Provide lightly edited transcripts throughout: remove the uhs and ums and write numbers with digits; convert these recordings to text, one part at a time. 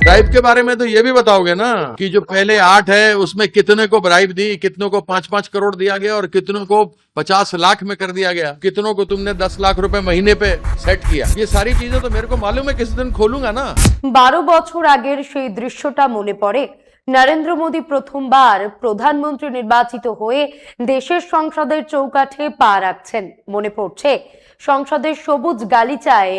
Bribe के बारे में तो ये भी बताओगे ना कि जो पहले 8 है उसमें कितने को ब्राइब दी, कितनों को 5-5 करोड़ दिया गया और कितनों को 50 लाख में कर दिया गया, कितनों को तुमने 10 लाख रुपए महीने पे सेट किया। ये सारी चीजें तो मेरे को मालूम है, किसी दिन खोलूंगा ना। 12 বছর আগের সেই দৃশ্যটা মনে পড়ে। নরেন্দ্র মোদী প্রথমবার প্রধানমন্ত্রী নির্বাচিত হয়ে দেশের সংসদের চৌকাঠে পা রাখছেন। মনে পড়ছে সংসদের সবুজ গালিচায়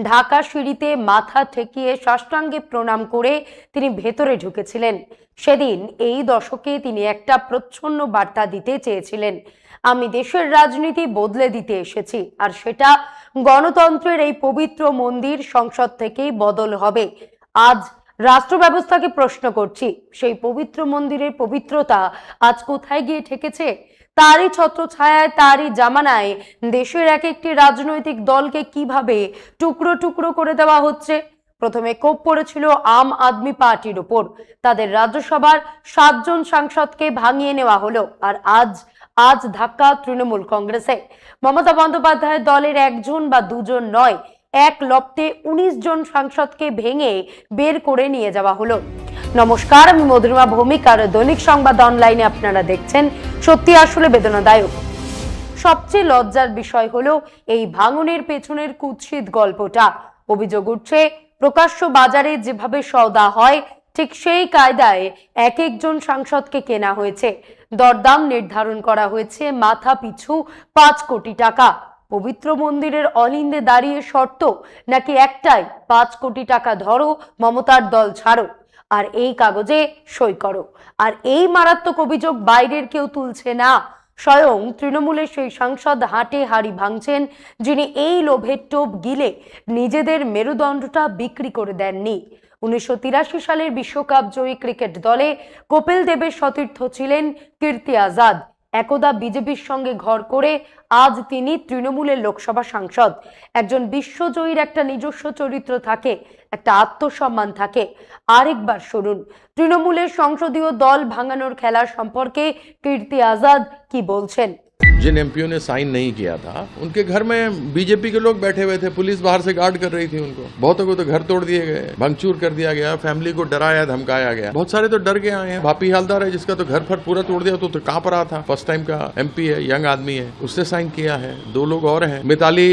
ঢাকা সিঁড়িতে মাথা ঠেকিয়ে সাষ্টাঙ্গে প্রণাম করে তিনি ভেতরে ঢুকেছিলেন। সেদিন এই দশকে তিনি একটা প্রচ্ছন্ন বার্তা দিতে চেয়েছিলেন, আমি দেশের রাজনীতি বদলে দিতে এসেছি, আর সেটা গণতন্ত্রের এই পবিত্র মন্দির সংসদ থেকেই বদল হবে। আজ রাষ্ট্র ব্যবস্থাকে প্রশ্ন করছি, সেই পবিত্র মন্দিরের পবিত্রতা আজ কোথায় গিয়ে ঠেকেছে? তারই ছত্রছায়ায়, তারই জামানায় দেশের এক একটি রাজনৈতিক দলকে কিভাবে টুকরো টুকরো করে দেওয়া হচ্ছে। প্রথমে কোপ পড়েছিল আম আদমি পার্টির উপর, তাদের রাজ্যসভার 7 জন সাংসদকে ভাঙিয়ে নেওয়া হলো। আর আজ ধাক্কা তৃণমূল কংগ্রেসে। মমতা বন্দ্যোপাধ্যায়ের দলের একজন বা দুজন নয়, এক লপ্তে 19 জন সাংসদকে ভেঙে বের করে নিয়ে যাওয়া হলো। নমস্কার, আমি মধুরিমা ভৌমিক আর দৈনিক সংবাদ অনলাইনে আপনারা দেখছেন। সত্যি আসলে বেদনাদায়ক। সবচেয়ে লজ্জার বিষয় হলো এই ভাঙনের পেছনের কুৎসিত গল্পটা। অভিযোগ উঠছে প্রকাশ্য বাজারে যেভাবে সওদা হয় ঠিক সেই কায়দায় এক একজন সাংসদকে কেনা হয়েছে। দরদাম নির্ধারণ করা হয়েছে মাথা পিছু 5 কোটি টাকা। পবিত্র মন্দিরের অলিন্দে দাঁড়িয়ে শর্ত নাকি একটাই, 5 কোটি টাকা ধরো, মমতার দল ছাড়ো, আর এই কাগজে সই করো। আর এই মারাত্মক অভিযোগ বাইরের কেউ তুলছে না, স্বয়ং তৃণমূলের সেই সাংসদ হাটে হাড়ি ভাঙছেন, যিনি এই লোভের টোপ গিলে নিজেদের মেরুদণ্ডটা বিক্রি করে দেননি। 1983 সালের বিশ্বকাপ জয়ী ক্রিকেট দলে কপিল দেবের সতীর্থ ছিলেন কীর্তি আজাদ। একদা বিজেপির সঙ্গে ঘর করে আজ তিনি তৃণমূলের লোকসভা সাংসদ। একজন বিশ্বজয়ীর একটা নিজস্ব চরিত্র থাকে, একটা আত্মসম্মান থাকে। আরেকবার শুনুন তৃণমূলের সংসদীয় দল ভাঙানোর খেলা সম্পর্কে কীর্তি আজাদ কি বলছেন। जिन एमपीओ ने साइन नहीं किया था उनके घर में बीजेपी के लोग बैठे हुए थे, पुलिस बाहर से गार्ड कर रही थी उनको। बहुतों को तो घर तोड़ दिए गए, भंगचूर कर दिया गया, फैमिली को डराया धमकाया गया। बहुत सारे तो डर के आए हैं। भापी हालदार है जिसका तो घर पर पूरा तोड़ दिया, तो कांप रहा था। फर्स्ट टाइम का एमपी है, यंग आदमी है, उसने साइन किया है। 2 लोग और हैं, मिताली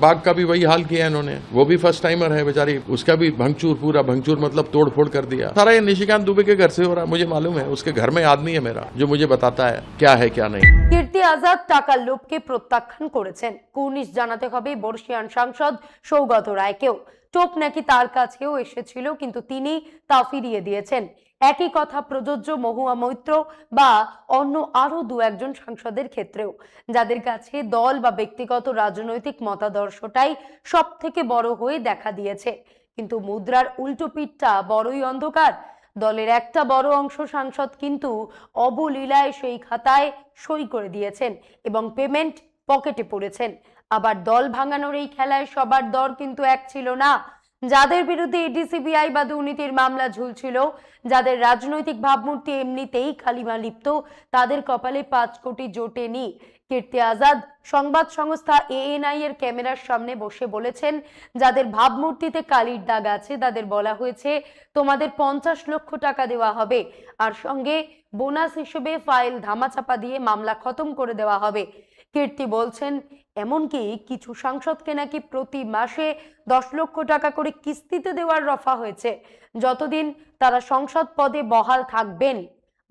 बाग का भी वही हाल किया इन्होंने, वो भी फर्स्ट टाइमर है बेचारी, उसका भी भंगचूर, पूरा भंगचूर मतलब तोड़ फोड़ कर दिया। सारा ये निशिकांत दुबे के घर से हो रहा, मुझे मालूम है। उसके घर में आदमी है मेरा जो मुझे बताता है क्या है क्या नहीं। কীর্তি আজাদ টাকার লোভকে প্রত্যাখ্যান করেছেন। কুর্নিশ জানাতে হবে বর্ষিয়ান সাংসদ সৌগত রায়কেও। টোপ নাকি তার কাছেও এসেছিল, কিন্তু তিনি তা ফিরিয়ে দিয়েছেন। একই কথা প্রযোজ্য মহুয়া মৈত্র বা অন্য আরো 2-1 সাংসদের ক্ষেত্রেও, যাদের কাছে দল বা ব্যক্তিগত রাজনৈতিক মতাদর্শটাই সব থেকে বড় হয়ে দেখা দিয়েছে। কিন্তু মুদ্রার উল্টো পিঠটা বড়ই অন্ধকার। দলের একটা বড় অংশ সাংসদ কিন্তু অবলীলায় সেই খাতায় সই করে দিয়েছেন এবং পেমেন্ট পকেটে পড়েছেন। আবার দল ভাঙানোর এই খেলায় সবার দর কিন্তু এক ছিল না। যাদের বিরুদ্ধে ইডি, সিবিআই বা দুর্নীতির মামলা ঝুলছিল, যাদের রাজনৈতিক ভাবমূর্তি এমনিতেই কালিমা লিপ্ত, তাদের কপালে 5 কোটি জোটেনি। কীর্তি আজাদ সংবাদ সংস্থা এএনআই এর ক্যামেরার সামনে বসে বলেছেন, যাদের ভাবমূর্তিতে কালির দাগ আছে তাদের বলা হয়েছে তোমাদের 50 লক্ষ টাকা দেওয়া হবে, আর সঙ্গে বোনাস হিসেবে ফাইল ধামাচাপা দিয়ে মামলা খতম করে দেওয়া হবে। কীর্তি বলছেন এমনকি কিছু সাংসদকে নাকি প্রতি মাসে 10 লক্ষ টাকা করে কিস্তিতে দেওয়ার রফা হয়েছে, যতদিন তারা সংসদ পদে বহাল থাকবেন।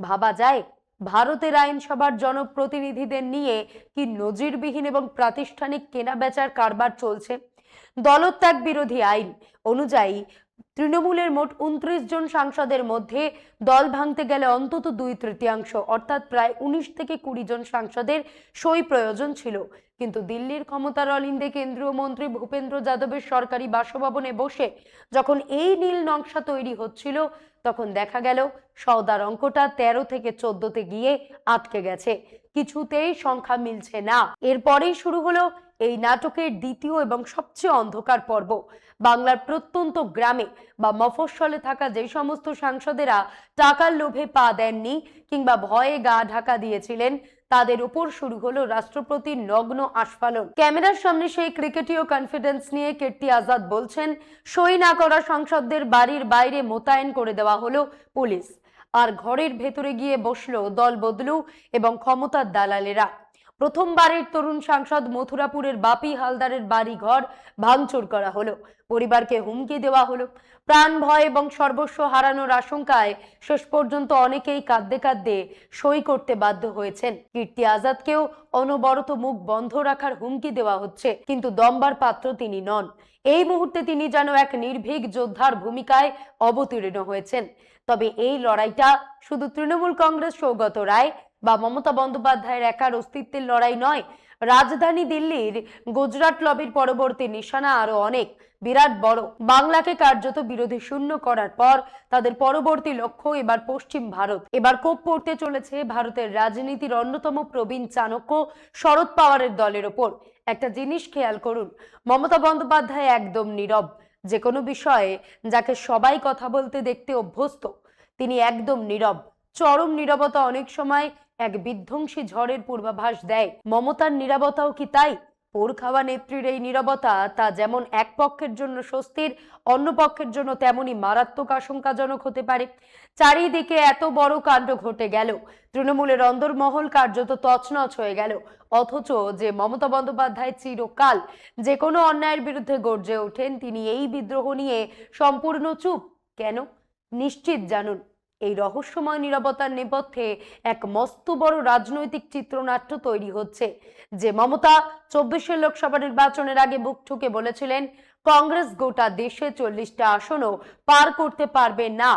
ভাবা যায় ভারতের আইনসভার জনপ্রতিনিধিদের নিয়ে কি নজিরবিহীন এবং প্রাতিষ্ঠানিক কেনাবেচার কারবার চলছে। দলত্যাগ বিরোধী আইন অনুযায়ী তৃণমূলের মোট 29 জন সাংসদের মধ্যে দল ভাঙতে গেলে অন্তত 2/3 অর্থাৎ প্রায় 19 থেকে 20 জন সাংসদের সই প্রয়োজন ছিল। কিন্তু দিল্লির ক্ষমতার অলিন্দে কেন্দ্রীয় মন্ত্রী ভূপেন্দ্র যাদবের সরকারি বাসভবনে বসে যখন এই নীল নকশা তৈরি হচ্ছিল, তখন দেখা গেল সওদার অঙ্কটা 13 থেকে 14তে গিয়ে আটকে গেছে। কিছুতেই সংখ্যা মিলছে না। এরপরেই শুরু হলো এই নাটকের দ্বিতীয় এবং সবচেয়ে অন্ধকার পর্ব। বাংলার প্রত্যন্ত গ্রামে বা মফস্বলে থাকা যে সমস্ত সাংসদেরা টাকার লোভে পা দেননি কিংবা ভয়ে গা ঢাকা দিয়েছিলেন, তাদের উপর শুরু হলো রাষ্ট্রপতির নগ্ন আস্ফালন। ক্যামেরার সামনে সেই ক্রিকেটীয় কনফিডেন্স নিয়ে কীর্তি আজাদ বলছেন, সই না করা সাংসদদের বাড়ির বাইরে মোতায়েন করে দেওয়া হলো পুলিশ, আর ঘরের ভেতরে গিয়ে বসলো দল বদলু এবং ক্ষমতার দালালেরা। প্রথমবারের তরুণ সাংসদ মথুরাপুরের বাপি হালদারের বাড়ি ঘর ভাঙচুর করা হলো, পরিবারকে হুমকি দেওয়া হলো, প্রাণ ভয় এবং সর্বস্ব হারানোর আশঙ্কায় শেষ পর্যন্ত অনেকেই কাঁদতে কাঁদতে সই করতে বাধ্য হয়েছেন। কীর্তি আজাদকেও অনবরত মুখ বন্ধ রাখার হুমকি দেওয়া হচ্ছে, কিন্তু দমবার পাত্র তিনি নন। এই মুহূর্তে তিনি যেন এক নির্ভীক যোদ্ধার ভূমিকায় অবতীর্ণ হয়েছেন। তবে এই লড়াইটা শুধু তৃণমূল কংগ্রেস সৌগত রায় বা মমতা বন্দ্যোপাধ্যায়ের একার অস্তিত্বের লড়াই নয়। রাজধানী দিল্লির গুজরাট লবির পরবর্তী নিশানা আরো অনেক বিরাট বড়। বাংলাকে কার্যত বিরোধী শূন্য করার পর তাদের পরবর্তী লক্ষ্য এবার পশ্চিম ভারত। এবার কোপ পড়তে চলেছে ভারতের রাজনীতির অন্যতম প্রবীণ চাণক্য শরদ পাওয়ারের দলের ওপর। একটা জিনিস খেয়াল করুন, মমতা বন্দ্যোপাধ্যায় একদম নীরব। যে কোনো বিষয়ে যাকে সবাই কথা বলতে দেখতে অভ্যস্ত, তিনি একদম নীরব। চরম নীরবতা অনেক সময় এক বিধ্বংসী ঝড়ের পূর্বাভাস দেয়। মমতার নীরবতাও কি তাই? পোড় খাওয়া নেত্রীর এই নীরবতা তা যেমন এক পক্ষের জন্য স্বস্তির, অন্য পক্ষের জন্য তেমনি মারাত্মক আশঙ্কাজনক হতে পারে। চারিদিকে এত বড় কাণ্ড ঘটে গেল, তৃণমূলের অন্দরমহল কার্যত তছনছ হয়ে গেল, অথচ যে মমতা বন্দ্যোপাধ্যায় চিরকাল যে কোনো অন্যায়ের বিরুদ্ধে গর্জে ওঠেন, তিনি এই বিদ্রোহ নিয়ে সম্পূর্ণ চুপ কেন? নিশ্চিত জানুন, এই রহস্যময় নীরবতার নেপথ্যে এক মস্ত বড় রাজনৈতিক চিত্রনাট্য তৈরি হচ্ছে। যে মমতা 24 লোকসভা নির্বাচনের আগে বুক ঠুকে বলেছিলেন কংগ্রেস গোটা দেশে 40টা আসনও পার করতে পারবে না,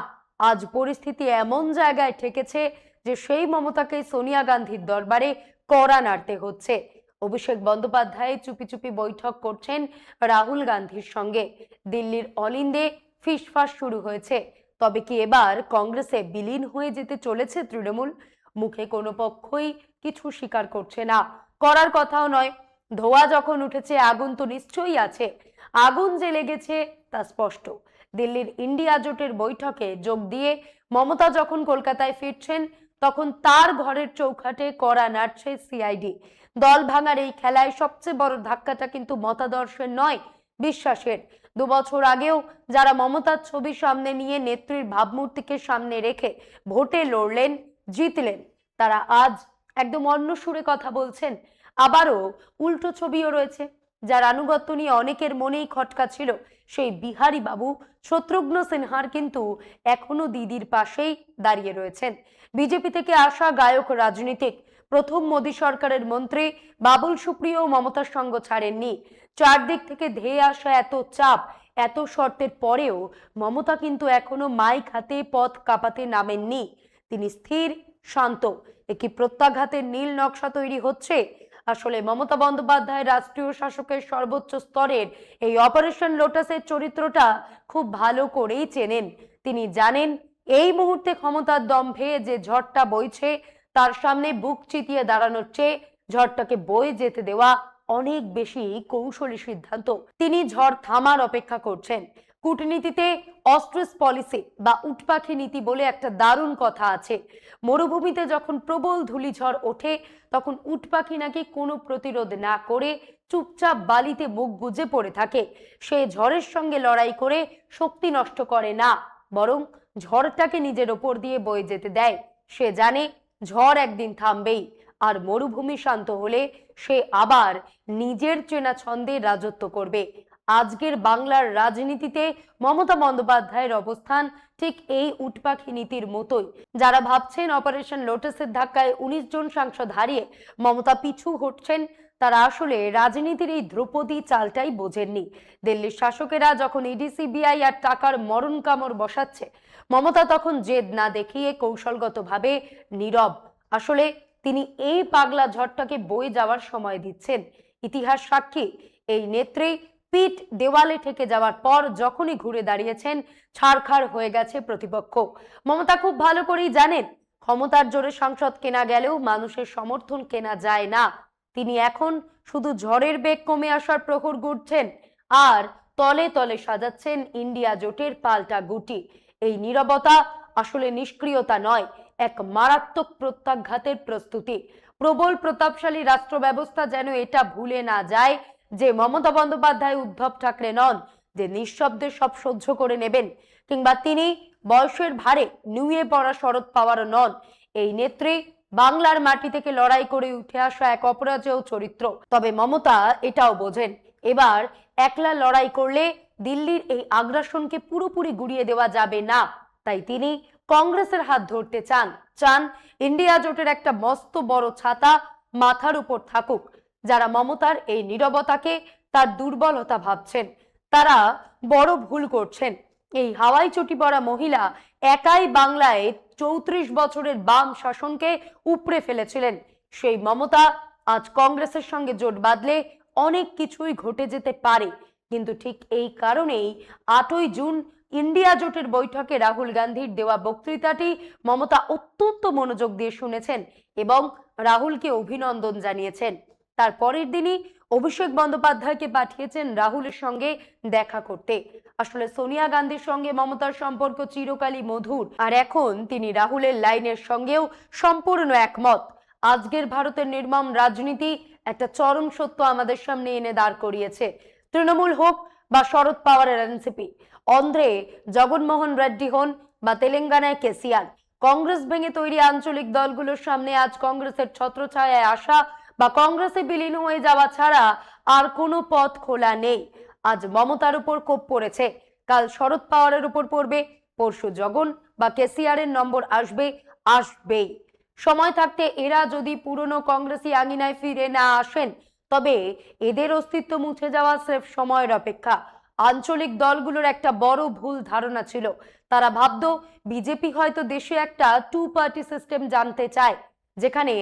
আজ পরিস্থিতি এমন জায়গায় ঠেকেছে যে সেই মমতাকে সোনিয়া গান্ধীর দরবারে কড়া নাড়তে হচ্ছে। অভিষেক বন্দ্যোপাধ্যায় চুপি চুপি বৈঠক করছেন রাহুল গান্ধীর সঙ্গে। দিল্লির অলিন্দে ফিসফাস শুরু হয়েছে। তবে কি এবার কংগ্রেসে বিলীন হয়ে যেতে চলেছে তৃণমূল? মুখে কোনো পক্ষই কিছু স্বীকার করছে না, করার কথাও নয়। ধোঁয়া যখন উঠেছে, আগুন তো নিশ্চয়ই আছে। আগুন যে লেগেছে তা স্পষ্ট। দিল্লির ইন্ডিয়া জোটের বৈঠকে যোগ দিয়ে মমতা যখন কলকাতায় ফিরছেন, তখন তার ঘরের চৌখাটে কড়া নাড়ছে সিআইডি। দল ভাঙার এই খেলায় সবচেয়ে বড় ধাক্কাটা কিন্তু মতাদর্শের নয়, বিশ্বাসের। 2 বছর আগেও যারা মমতার ছবি সামনে নিয়ে নেত্রীর ভাবমূর্তিকে সামনে রেখে ভোটে লড়লেন, জিতলেন, তারা আজ একদম অন্য সুরে কথা বলছেন। আবারও উল্টো ছবিও রয়েছে। যার আনুগত্য নিয়ে অনেকের মনেই খটকা ছিল, সেই বিহারী বাবু শত্রুঘ্ন সিনহার কিন্তু এখনো দিদির পাশেই দাঁড়িয়ে রয়েছেন। বিজেপি থেকে আসা গায়ক রাজনীতিক, প্রথম মোদী সরকারের মন্ত্রী বাবুল সুপ্রিয় মমতার সঙ্গ ছাড়েননি। চারদিক থেকে ধেয়ে আসা এত চাপ, এত শর্তের পরেও মমতা কিন্তু এখনো মাইক হাতে পথ কাঁপাতে নামেননি। তিনি স্থির, শান্ত। একটি প্রত্যাঘাতের নীল নকশা তৈরি হচ্ছে। আসলে মমতা বন্দ্যোপাধ্যায় রাষ্ট্রীয় শাসকের সর্বোচ্চ স্তরের এই অপারেশন লোটাসের চরিত্রটা খুব ভালো করেই চেনেন। তিনি জানেন এই মুহূর্তে ক্ষমতার দম্ভে যে ঝড়টা বইছে, তার সামনে বুক চিতিয়ে দাঁড়ানোর চেয়ে ঝড়টাকে বয়ে যেতে দেওয়া অনেক বেশি কৌশলী সিদ্ধান্ত। তিনি ঝড় থামার অপেক্ষা করছেন। কূটনীতিতে অস্ট্রিচ পলিসি বা উটপাখি নীতি বলে একটা দারুণ কথা আছে। মরুভূমিতে যখন প্রবল ধূলিঝড় ওঠে, তখন উটপাখি নাকি কোনো প্রতিরোধ না করে চুপচাপ বালিতে মুখ গুজে পড়ে থাকে। সে ঝড়ের সঙ্গে লড়াই করে শক্তি নষ্ট করে না, বরং ঝড়টাকে নিজের ওপর দিয়ে বয়ে যেতে দেয়। সে জানে ঝড় একদিন থামবেই, আর মরুভূমি শান্ত হলে সে আবার নিজের চেনা ছন্দে রাজত্ব করবে। আজকের বাংলার রাজনীতিতে মমতা বন্দ্যোপাধ্যায়ের অবস্থান ঠিক এই উটপাখি নীতির মতোই। যারা ভাবছেন অপারেশন লোটাসের ধাক্কায় 19 জন সাংসদ হারিয়ে মমতা পিছু হটছেন, তারা আসলে রাজনীতির এই ধ্রুপদী চালটাই বোঝেননি। দিল্লির শাসকেরা যখন ইডি, সিবিআই আর টাকার মরণ কামড় বসাচ্ছে, মমতা তখন জেদ না দেখিয়ে কৌশলগতভাবে নীরব। আসলে তিনি এই পাগলা ঝড়টাকে বয়ে যাওয়ার সময় দিচ্ছেন। ইতিহাস সাক্ষী, এই নেত্রী পিঠ দেওয়ালে ঠেকে যাওয়ার পর যখনই ঘুরে দাঁড়িয়েছেন, ছাড়খাড় হয়ে গেছে প্রতিপক্ষ। মমতা খুব ভালো করেই জানেন, ক্ষমতার জোরে সংসদ কেনা গেলেও মানুষের সমর্থন কেনা যায় না। তিনি এখন শুধু ঝড়ের বেগ কমে আসার প্রহর গুড়ছেন, আর তলে তলে সাজাচ্ছেন ইন্ডিয়া জোটের পাল্টা গুটি। এই নীরবতা আসলে নিষ্ক্রিয়তা নয়, এক মারাত্মক প্রত্যাঘাতের প্রস্তুতি। প্রবল প্রতাপশালী রাষ্ট্র ব্যবস্থা যেন এটা ভুলে না যায় যে মমতা বন্দ্যোপাধ্যায় উদ্ধব ঠাকরে নন যে নিঃশব্দে সব সহ্য করে নেবেন, কিংবা তিনি বয়সের ভারে নুয়ে পড়া শরৎ পাওয়ারও নন। এই নেত্রী বাংলার মাটি থেকে লড়াই করে উঠে আসা এক অপরাজেয় চরিত্র। তবে মমতা এটাও বোঝেন এবার একলা লড়াই করলে দিল্লির এই আগ্রাসনকে পুরোপুরি গুড়িয়ে দেওয়া যাবে না, তাই তিনি কংগ্রেসের হাত ধরতে চান ইন্ডিয়া জোটের একটা মস্ত বড় ছাতা মাথার উপর থাকুক। যারা মমতার এই নীরবতাকে তার দুর্বলতা ভাবছেন তারা বড় ভুল করছেন। এই হাওয়াই চটি পরা মহিলা একাই বাংলায় 34 বছরের বাম শাসনকে উপড়ে ফেলেছিলেন। সেই মমতা আজ কংগ্রেসের সঙ্গে জোট বাঁধলে অনেক কিছুই ঘটে যেতে পারে, কিন্তু ঠিক এই কারণেই 8ই জুন ইন্ডিয়া জোটের বৈঠকে রাহুল গান্ধীর দেওয়া বক্তৃতাটি মমতা অত্যন্ত মনোযোগ দিয়ে শুনেছেন এবং রাহুলকে অভিনন্দন জানিয়েছেন। তার পরের দিনই অভিষেক বন্দ্যোপাধ্যায়কে পাঠিয়েছেন রাহুলের সঙ্গে দেখা করতে। আসলে সোনিয়া গান্ধীর সঙ্গে মমতার সম্পর্ক চিরকালই মধুর, আর এখন তিনি রাহুলের লাইনের সঙ্গেও সম্পূর্ণ একমত। আজকের ভারতের নির্মম রাজনীতি একটা চরম সত্য আমাদের সামনে এনে দাঁড় করিয়েছে। তৃণমূল হোক বা শরদ পাওয়ারের এনসিপি, অন্ধ্রে জগনমোহন রেড্ডি হন বা তেলেঙ্গানায় কেসিআর, কংগ্রেস ভেঙে তৈরি আঞ্চলিক দলগুলোর সামনে আজ কংগ্রেসের ছত্রছায়ায় আসা বা কংগ্রেসে বিলীন হয়ে যাওয়া ছাড়া আর কোনো পথ খোলা নেই। আজ মমতার উপর কোপ পড়েছে, কাল শরদ পাওয়ারের উপর পড়বে, পরশু জগন বা কেসিআরের নম্বর আসবেই। সময় থাকতে এরা যদি পুরনো কংগ্রেসি আঙিনায় ফিরে না আসেন তবে এদের অস্তিত্ব মুছে যাওয়া স্রেফ সময়ের অপেক্ষা। আঞ্চলিক দলগুলোর একটা বড় ভুল ধারণা ছিল, তারা ভাবতো বিজেপি হয়তো দেশে একটা 2 পার্টি সিস্টেম জানতে চায়, যেখানে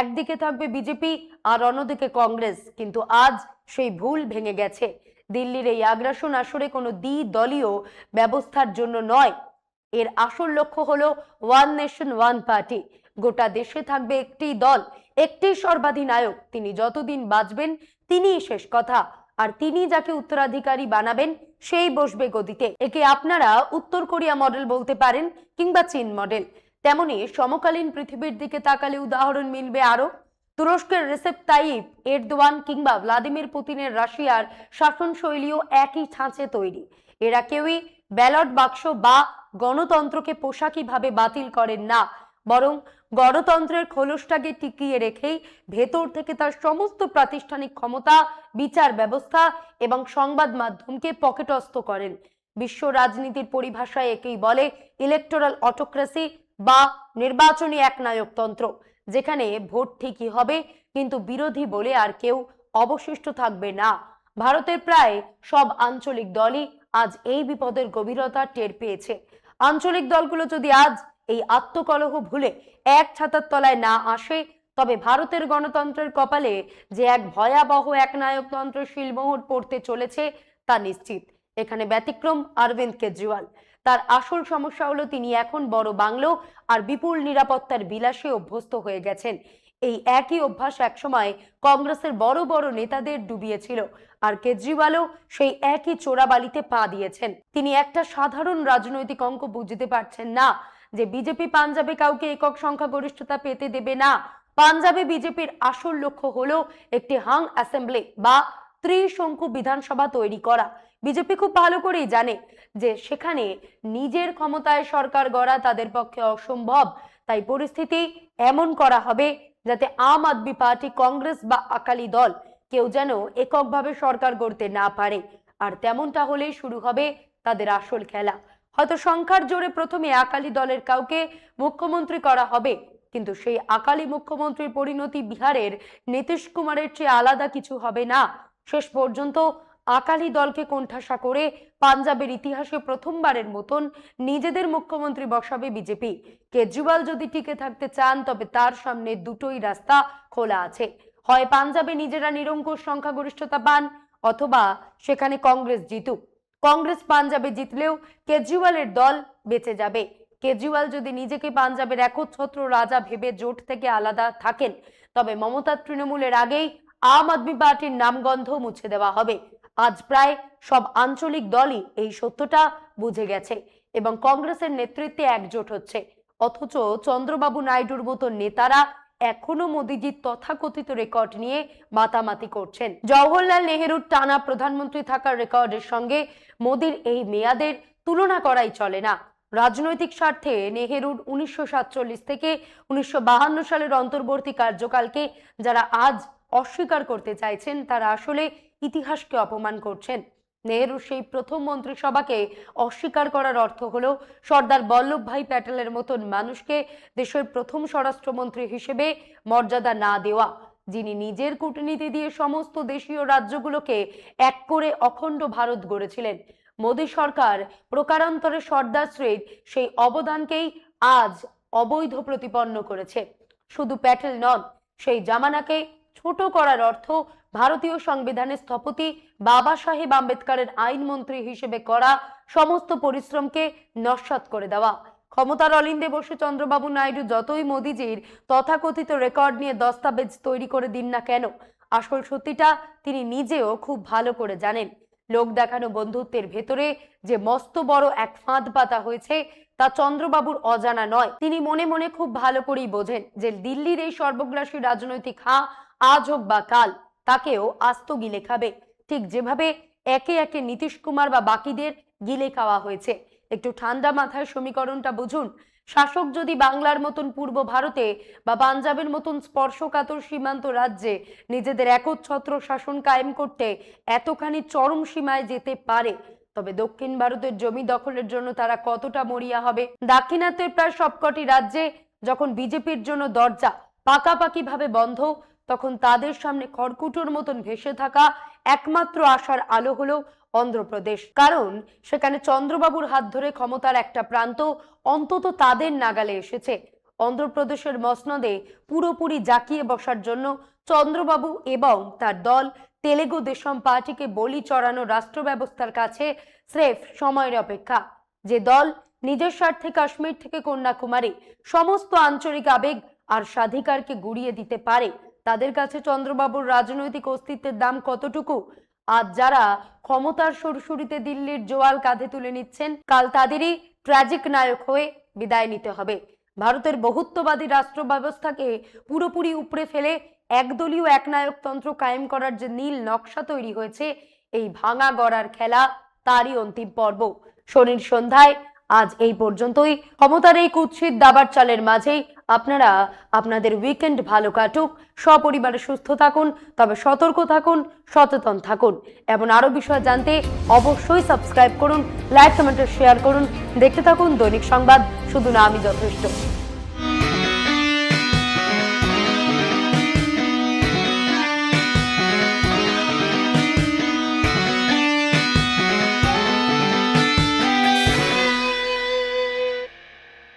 একদিকে থাকবে বিজেপি আর অন্যদিকে কংগ্রেস। কিন্তু আজ সেই ভুল ভেঙে গেছে। দিল্লির এই আগ্রাসন আসলে কোনো দ্বিদলীয় ব্যবস্থার জন্য নয়, এর আসল লক্ষ্য হলো ওয়ান নেশন ওয়ান পার্টি। গোটা দেশে থাকবে একটি দল, একটি সর্বাধিনায়ক, তিনি যতদিন বাঁচবেন তিনিই শেষ কথা, আর তিনি যাকে উত্তরাধিকারী বানাবেন সেই বসবে গদিতে। একে আপনারা উত্তর কোরিয়া মডেল বলতে পারেন কিংবা চীন মডেল। তেমনি সমকালীন পৃথিবীর দিকে তাকালে উদাহরণ মিলবে আরো। তুরস্কের রেসেপ তাইয়িপ এরদোয়ান কিংবা ভ্লাদিমির পুতিনের রাশিয়ার শাসন শৈলীও একই ছাঁচে তৈরি। এরা কেউই ব্যালট বাক্স বা গণতন্ত্রকে পোশাকিভাবে বাতিল করেন না, বরং গণতন্ত্রের খোলসটাকে টিকিয়ে রেখেই ভেতর থেকে তার সমস্ত প্রাতিষ্ঠানিক ক্ষমতা, বিচার ব্যবস্থা এবং সংবাদ মাধ্যমকে পকেটস্থ করেন। বিশ্ব রাজনীতির পরিভাষায় একেই বলে ইলেকটোরাল অটোক্রেসি বা নির্বাচনী একনায়কতন্ত্র, যেখানে ভোট ঠিকই হবে কিন্তু বিরোধী বলে আর কেউ অবশিষ্ট থাকবে না। ভারতের প্রায় সব আঞ্চলিক দলই আজ এই বিপদের গভীরতা টের পেয়েছে। আঞ্চলিক দলগুলো যদি আজ এই আত্মকলহ ভুলে এক ছাতার তলায় না আসে তবে ভারতের গণতন্ত্রের কপালে যে এক ভয়াবহ একনায়কতন্ত্রের শিলমোহর পড়তে চলেছে তা নিশ্চিত। এখানে ব্যতিক্রম অরবিন্দ কেজরিওয়াল। তার আসল সমস্যা হলো তিনি এখন বড় বাংলো আর বিপুল নিরাপত্তার বিলাসে অভ্যস্ত হয়ে গেছেন। এই একই অভ্যাস একসময় কংগ্রেসের বড় বড় নেতাদের ডুবিয়েছিল, আর কেজরিওয়ালও সেই একই চোরাবালিতে পা দিয়েছেন। তিনি একটা সাধারণ রাজনৈতিক অঙ্ক বুঝতে পারছেন না যে বিজেপি পাঞ্জাবে কাউকে একক সংখ্যাগরিষ্ঠতা পেতে দেবে না। পাঞ্জাবে বিজেপির আসল লক্ষ্য হলো একটি হাং অ্যাসেম্বলি বা ত্রিশঙ্কু বিধানসভা তৈরি করা। বিজেপি খুব ভালো করেই জানে যে সেখানে নিজের ক্ষমতায় সরকার গড়া তাদের পক্ষে অসম্ভব, তাই পরিস্থিতি এমন করা হবে যাতে আম আদমি পার্টি, কংগ্রেস বা আকালি দল কেউ যেন এককভাবে সরকার গড়তে না পারে। আর তেমনটা হলেই শুরু হবে তাদের আসল খেলা। হয়তো সংখ্যার জোরে প্রথমে আকালি দলের কাউকে মুখ্যমন্ত্রী করা হবে, কিন্তু সেই আকালি মুখ্যমন্ত্রীর পরিণতি বিহারের নীতিশ কুমারের চেয়ে আলাদা কিছু হবে না। শেষ পর্যন্ত আকালি দলকে কোণঠাসা করে পাঞ্জাবের ইতিহাসে প্রথমবারের মতন নিজেদের মুখ্যমন্ত্রী বসাবে বিজেপি। কেজরিওয়াল যদি টিকে থাকতে চান তবে তার সামনে দুটোই রাস্তা খোলা আছে, হয় পাঞ্জাবে নিজেরা নিরঙ্কুশ সংখ্যাগরিষ্ঠতা পান অথবা সেখানে কংগ্রেস জিতুক। কংগ্রেস পাঞ্জাবে জিতলেও কেজরিওয়ালের দল বেঁচে যাবে। কেজরিওয়াল যদি নিজেকে পাঞ্জাবের একচ্ছত্র রাজা ভেবে জোট থেকে আলাদা থাকেন তবে মমতার তৃণমূলের আগেই আম আদমি পার্টির নামগন্ধ মুছে দেওয়া হবে। আজ প্রায় সব আঞ্চলিক দলই এই সত্যটা বুঝে গেছে এবং কংগ্রেসের নেতৃত্বে একজোট হচ্ছে, অথচ চন্দ্রবাবু নাইডুর মতো নেতারা এখনো মোদিজির তথাকথিত রেকর্ড নিয়ে মাতামাতি করছেন। জওহরলাল নেহেরুর টানা প্রধানমন্ত্রী থাকার রেকর্ডের সঙ্গে মোদির এই মেয়াদের তুলনা করাই চলে না। রাজনৈতিক স্বার্থে নেহেরুর 1947 থেকে 1952 সালের অন্তর্বর্তী কার্যকালকে যারা আজ অস্বীকার করতে চাইছেন তারা আসলে ইতিহাসকে অপমান করছেন। নেহেরুর সেই প্রথম মন্ত্রিসভাকে অস্বীকার করার অর্থ হলো সর্দার বল্লভভাই প্যাটেলের মতন মানুষকে দেশের প্রথম স্বরাষ্ট্রমন্ত্রী হিসেবে মর্যাদা না দেওয়া, যিনি নিজের কূটনীতি দিয়ে সমস্ত দেশীয় রাজ্যগুলোকে এক করে অখণ্ড ভারত গড়েছিলেন। মোদী সরকার প্রকারান্তরে সর্দারশ্রীর সেই অবদানকেই আজ অবৈধ প্রতিপন্ন করেছে। শুধু প্যাটেল নন, সেই জামানাকে ছোট করার অর্থ ভারতীয় সংবিধানের স্থপতি বাবা সাহেব আম্বেদকরের আইনমন্ত্রী হিসেবে করা সমস্ত পরিশ্রমকে নস্যাৎ করে দেওয়া। ক্ষমতার অলিন্দে বসে চন্দ্রবাবু নাইডু যতই মোদিজির তথাকথিত রেকর্ড নিয়ে দস্তাবেজ তৈরি করে দিন না কেন, আসল সত্যিটা তিনি নিজেও খুব ভালো করে জানেন। লোক দেখানো বন্ধুত্বের ভেতরে যে মস্ত বড় এক ফাঁদ পাতা হয়েছে তা চন্দ্রবাবুর অজানা নয়। তিনি মনে মনে খুব ভালো করেই বোঝেন যে দিল্লির এই সর্বগ্রাসী রাজনৈতিক হাঁ আজ হোক বা কাল তাকেও আস্ত গিলে খাবে, ঠিক যেভাবে একে একে নীতিশ কুমার বা বাকিদের গিলে খাওয়া হয়েছে। একটু ঠান্ডা মাথায় সমীকরণটা বুঝুন। শাসক যদি বাংলার মতন পূর্ব ভারতে বা পাঞ্জাবের মতন স্পর্শকাতর সীমান্ত রাজ্যে নিজেদের একচ্ছত্র শাসন কায়েম করতে এতখানি চরম সীমায় যেতে পারে, তবে দক্ষিণ ভারতের জমি দখলের জন্য তারা কতটা মরিয়া হবে। দাক্ষিণাত্যের প্রায় সবকটি রাজ্যে যখন বিজেপির জন্য দরজা পাকাপাকি ভাবে বন্ধ, তখন তাদের সামনে খড়কুটোর মতন ভেসে থাকা একমাত্র আশার আলো হলো অন্ধ্রপ্রদেশ। কারণ সেখানে চন্দ্রবাবুর হাত ধরে ক্ষমতার একটা প্রান্ত অন্তত তাদের নাগালে এসেছে। অন্ধ্রপ্রদেশের মসনদে পুরোপুরি জাকিয়ে বসার জন্য চন্দ্রবাবু এবং তার দল তেলেগু দেশম পার্টিকে বলি চড়ানো রাষ্ট্র ব্যবস্থার কাছে স্রেফ সময়ের অপেক্ষা। যে দল নিজের স্বার্থে কাশ্মীর থেকে কন্যাকুমারী সমস্ত আঞ্চলিক আবেগ আর স্বাধিকারকে গুড়িয়ে দিতে পারে, তাদের কাছে চন্দ্রবাবুর রাজনৈতিক অস্তিত্বের দাম কতটুকু? আজ যারা ক্ষমতার সুরসুরিতে দিল্লির জোয়াল কাঁধে তুলে নিচ্ছেন, কাল তাদেরই ট্র্যাজিক নায়ক হয়ে বিদায় নিতে হবে। ভারতের বহুত্ববাদী রাষ্ট্র ব্যবস্থাকে পুরোপুরি উপড়ে ফেলে একদলীয় একনায়কতন্ত্র কায়েম করার যে নীল নকশা তৈরি হয়েছে, এই ভাঙা গড়ার খেলা তারই অন্তিম পর্ব। শনির সন্ধ্যায় আজ এই পর্যন্তই। ক্ষমতার এই কুৎসিত দাবার চালের মাঝেই আপনারা আপনাদের উইকেন্ড ভালো কাটুক, সপরিবারে সুস্থ থাকুন, তবে সতর্ক থাকুন, সচেতন থাকুন। এমন আরো বিষয় জানতে অবশ্যই সাবস্ক্রাইব করুন, লাইক কমেন্ট শেয়ার করুন। দেখতে থাকুন দৈনিক সংবাদ, শুধু না আমি যথেষ্ট।